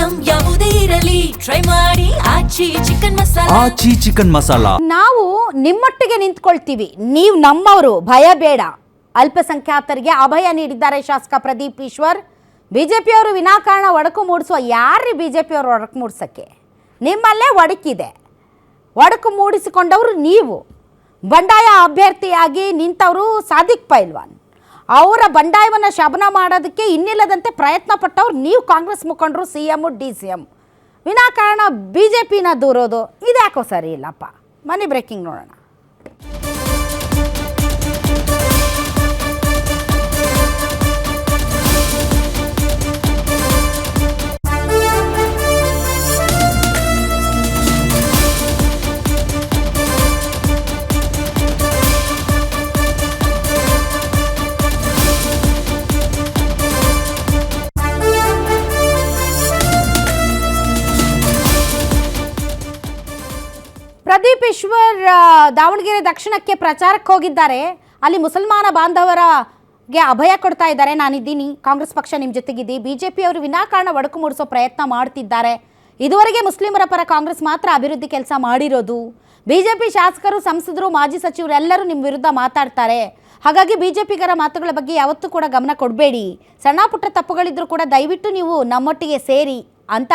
Item ಯಾವುದೇ ಇರಲಿ try ಮಾಡಿ ಆಚಿ ಚಿಕನ್ ಮಸಾಲಾ. ನಾವು ನಿಮ್ಮೊಟ್ಟಿಗೆ ನಿಂತ್ಕೊಳ್ತೀವಿ, ನೀವು ನಮ್ಮವರು, ಭಯ ಬೇಡ. ಅಲ್ಪಸಂಖ್ಯಾತರಿಗೆ ಅಭಯ ನೀಡಿದ್ದಾರೆ ಶಾಸಕ ಪ್ರದೀಪ್ ಈಶ್ವರ್. ಬಿಜೆಪಿಯವರು ವಿನಾಕಾರಣ ಒಡಕು ಮೂಡಿಸುವ ಯಾರ್ರಿ ಬಿಜೆಪಿಯವರು ಒಡಕು ಮೂಡಿಸೋಕ್ಕೆ? ನಿಮ್ಮಲ್ಲೇ ಒಡಕಿದೆ. ಒಡಕು ಮೂಡಿಸಿಕೊಂಡವರು ನೀವು. ಬಂಡಾಯ ಅಭ್ಯರ್ಥಿಯಾಗಿ ನಿಂತವರು ಸಾದಿಕ್ ಪೈಲ್ವಾನ್. ಅವರ ಬಂಡಾಯವನ್ನು ಶಮನ ಮಾಡೋದಕ್ಕೆ ಇನ್ನಿಲ್ಲದಂತೆ ಪ್ರಯತ್ನ ಪಟ್ಟವ್ರು ನೀವು, ಕಾಂಗ್ರೆಸ್ ಮುಖಂಡರು, CM DCM. ವಿನಾಕಾರಣ BJPನ ದೂರೋದು ಇದ್ಯಾಕೋ ಸರಿ ಇಲ್ಲಪ್ಪ. ಮನಿ ಬ್ರೇಕಿಂಗ್ ನೋಡೋಣ. ಪ್ರದೀಪ್ ಈಶ್ವರ್ ದಾವಣಗೆರೆ ದಕ್ಷಿಣಕ್ಕೆ ಪ್ರಚಾರಕ್ಕೆ ಹೋಗಿದ್ದಾರೆ. ಅಲ್ಲಿ ಮುಸಲ್ಮಾನ ಬಾಂಧವರಿಗೆ ಅಭಯ ಕೊಡ್ತಾ ಇದ್ದಾರೆ. ನಾನಿದ್ದೀನಿ, ಕಾಂಗ್ರೆಸ್ ಪಕ್ಷ ನಿಮ್ಮ ಜೊತೆಗಿದ್ದಿ. ಬಿಜೆಪಿಯವರು ವಿನಾಕಾರಣ ಒಡಕು ಮೂಡಿಸೋ ಪ್ರಯತ್ನ ಮಾಡ್ತಿದ್ದಾರೆ. ಇದುವರೆಗೆ ಮುಸ್ಲಿಮರ ಪರ ಕಾಂಗ್ರೆಸ್ ಮಾತ್ರ ಅಭಿವೃದ್ಧಿ ಕೆಲಸ ಮಾಡಿರೋದು. ಬಿಜೆಪಿ ಶಾಸಕರು, ಸಂಸದರು, ಮಾಜಿ ಸಚಿವರು ಎಲ್ಲರೂ ನಿಮ್ಮ ವಿರುದ್ಧ ಮಾತಾಡ್ತಾರೆ. ಹಾಗಾಗಿ ಬಿಜೆಪಿಗರ ಮಾತುಗಳ ಬಗ್ಗೆ ಯಾವತ್ತೂ ಕೂಡ ಗಮನ ಕೊಡಬೇಡಿ. ಸಣ್ಣ ಪುಟ್ಟ ತಪ್ಪುಗಳಿದ್ರೂ ಕೂಡ ದಯವಿಟ್ಟು ನೀವು ನಮ್ಮೊಟ್ಟಿಗೆ ಸೇರಿ ಅಂತ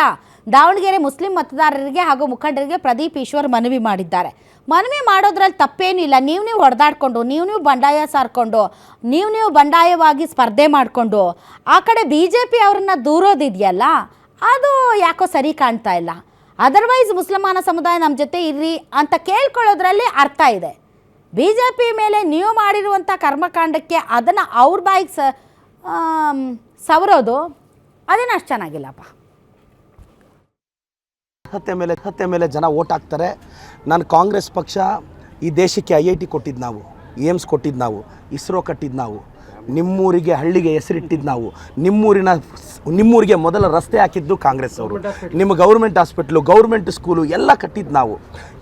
ದಾವಣಗೆರೆ ಮುಸ್ಲಿಂ ಮತದಾರರಿಗೆ ಹಾಗೂ ಮುಖಂಡರಿಗೆ ಪ್ರದೀಪ್ ಈಶ್ವರ್ ಮನವಿ ಮಾಡಿದ್ದಾರೆ. ಮನವಿ ಮಾಡೋದ್ರಲ್ಲಿ ತಪ್ಪೇನಿಲ್ಲ. ನೀವು ಹೊಡೆದಾಡ್ಕೊಂಡು, ನೀವು ಬಂಡಾಯ ಸಾರ್ಕೊಂಡು, ನೀವು ಬಂಡಾಯವಾಗಿ ಸ್ಪರ್ಧೆ ಮಾಡಿಕೊಂಡು ಆ ಕಡೆ BJP ಅವ್ರನ್ನ ದೂರೋದಿದೆಯಲ್ಲ, ಅದು ಯಾಕೋ ಸರಿ ಕಾಣ್ತಾ ಇಲ್ಲ. ಅದರ್ವೈಸ್ ಮುಸಲ್ಮಾನ ಸಮುದಾಯ ನಮ್ಮ ಜೊತೆ ಇರ್ರಿ ಅಂತ ಕೇಳ್ಕೊಳ್ಳೋದ್ರಲ್ಲಿ ಅರ್ಥ ಇದೆ. BJP ಮೇಲೆ ನೀವು ಮಾಡಿರುವಂಥ ಕರ್ಮಕಾಂಡಕ್ಕೆ ಅದನ್ನು ಅವ್ರ ಬಾಯಿಗೆ ಸವರೋದು ಅದೇನು ಅಷ್ಟು ಚೆನ್ನಾಗಿಲ್ಲಪ್ಪ. ಹತ್ತೆ ಮೇಲೆ ಜನ ಓಟ್ ಹಾಕ್ತಾರೆ. ನಾನು ಕಾಂಗ್ರೆಸ್ ಪಕ್ಷ ಈ ದೇಶಕ್ಕೆ IIT ಕೊಟ್ಟಿದ್ದು ನಾವು, ಏಮ್ಸ್ ಕೊಟ್ಟಿದ್ದು ನಾವು, ಇಸ್ರೋ ಕಟ್ಟಿದ್ದು ನಾವು, ನಿಮ್ಮೂರಿಗೆ ಹಳ್ಳಿಗೆ ಹೆಸರಿಟ್ಟಿದ್ದು ನಾವು, ನಿಮ್ಮೂರಿಗೆ ಮೊದಲ ರಸ್ತೆ ಹಾಕಿದ್ದು ಕಾಂಗ್ರೆಸ್ ಅವರು, ನಿಮ್ಮ ಗೌರ್ಮೆಂಟ್ ಹಾಸ್ಪಿಟ್ಲು, ಗೌರ್ಮೆಂಟ್ ಸ್ಕೂಲು ಎಲ್ಲ ಕಟ್ಟಿದ್ದು ನಾವು.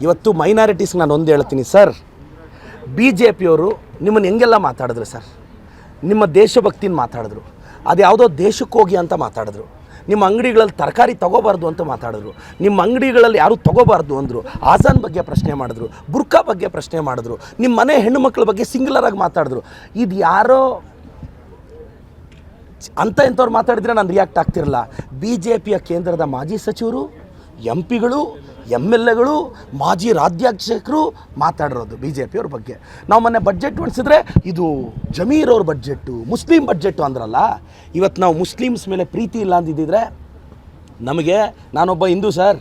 ಇವತ್ತು ಮೈನಾರಿಟೀಸ್ಗೆ ನಾನು ಒಂದು ಹೇಳ್ತೀನಿ ಸರ್, BJPಯವರು ನಿಮ್ಮನ್ನು ಹೆಂಗೆಲ್ಲ ಮಾತಾಡಿದ್ರು ಸರ್. ನಿಮ್ಮ ದೇಶಭಕ್ತಿನ ಮಾತಾಡಿದ್ರು, ಅದು ಯಾವುದೋ ದೇಶಕ್ಕೆ ಹೋಗಿ ಅಂತ ಮಾತಾಡಿದ್ರು. ನಿಮ್ಮ ಅಂಗಡಿಗಳಲ್ಲಿ ತರಕಾರಿ ತೊಗೋಬಾರ್ದು ಅಂತ ಮಾತಾಡಿದ್ರು. ನಿಮ್ಮ ಅಂಗಡಿಗಳಲ್ಲಿ ಯಾರೂ ತೊಗೋಬಾರ್ದು ಅಂದರು. ಆಜಾನ್ ಬಗ್ಗೆ ಪ್ರಶ್ನೆ ಮಾಡಿದ್ರು, ಬುರ್ಕಾ ಬಗ್ಗೆ ಪ್ರಶ್ನೆ ಮಾಡಿದ್ರು, ನಿಮ್ಮ ಮನೆ ಹೆಣ್ಣು ಮಕ್ಕಳ ಬಗ್ಗೆ ಸಿಂಗ್ಯುಲರಾಗಿ ಮಾತಾಡಿದ್ರು. ಇದು ಯಾರೋ ಅಂತ ಎಂಥವ್ರು ಮಾತಾಡಿದ್ರೆ ನಾನು ರಿಯಾಕ್ಟ್ ಆಗ್ತಿರಲ್ಲ. BJPಯ ಕೇಂದ್ರದ ಮಾಜಿ ಸಚಿವರು, MP ಗಳು, MLAಗಳು, ಮಾಜಿ ರಾಜ್ಯಾಧ್ಯಕ್ಷರು ಮಾತಾಡಿರೋದು BJPಯವ್ರ ಬಗ್ಗೆ. ನಾವು ಮೊನ್ನೆ ಬಡ್ಜೆಟ್ ಹೊಡಿಸಿದ್ರೆ ಇದು ಜಮೀರ್ ಅವ್ರ ಬಡ್ಜೆಟ್ಟು, ಮುಸ್ಲಿಂ ಬಡ್ಜೆಟ್ಟು ಅಂದ್ರಲ್ಲ. ಇವತ್ತು ನಾವು ಮುಸ್ಲಿಮ್ಸ್ ಮೇಲೆ ಪ್ರೀತಿ ಇಲ್ಲ ಅಂದಿದ್ದರೆ ನಮಗೆ, ನಾನೊಬ್ಬ ಹಿಂದೂ ಸರ್,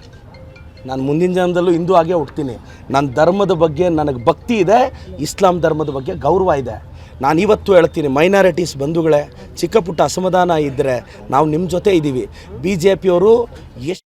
ನಾನು ಮುಂದಿನ ಜನ್ಮದಲ್ಲೂ ಹಿಂದೂ ಆಗೇ ಹುಡ್ತೀನಿ. ನನ್ನ ಧರ್ಮದ ಬಗ್ಗೆ ನನಗೆ ಭಕ್ತಿ ಇದೆ, ಇಸ್ಲಾಂ ಧರ್ಮದ ಬಗ್ಗೆ ಗೌರವ ಇದೆ. ನಾನು ಇವತ್ತು ಹೇಳ್ತೀನಿ, ಮೈನಾರಿಟೀಸ್ ಬಂಧುಗಳೇ, ಚಿಕ್ಕ ಪುಟ್ಟ ಅಸಮಾಧಾನ ಇದ್ದರೆ ನಾವು ನಿಮ್ಮ ಜೊತೆ ಇದ್ದೀವಿ. BJPಯವರು ಎಷ್ಟು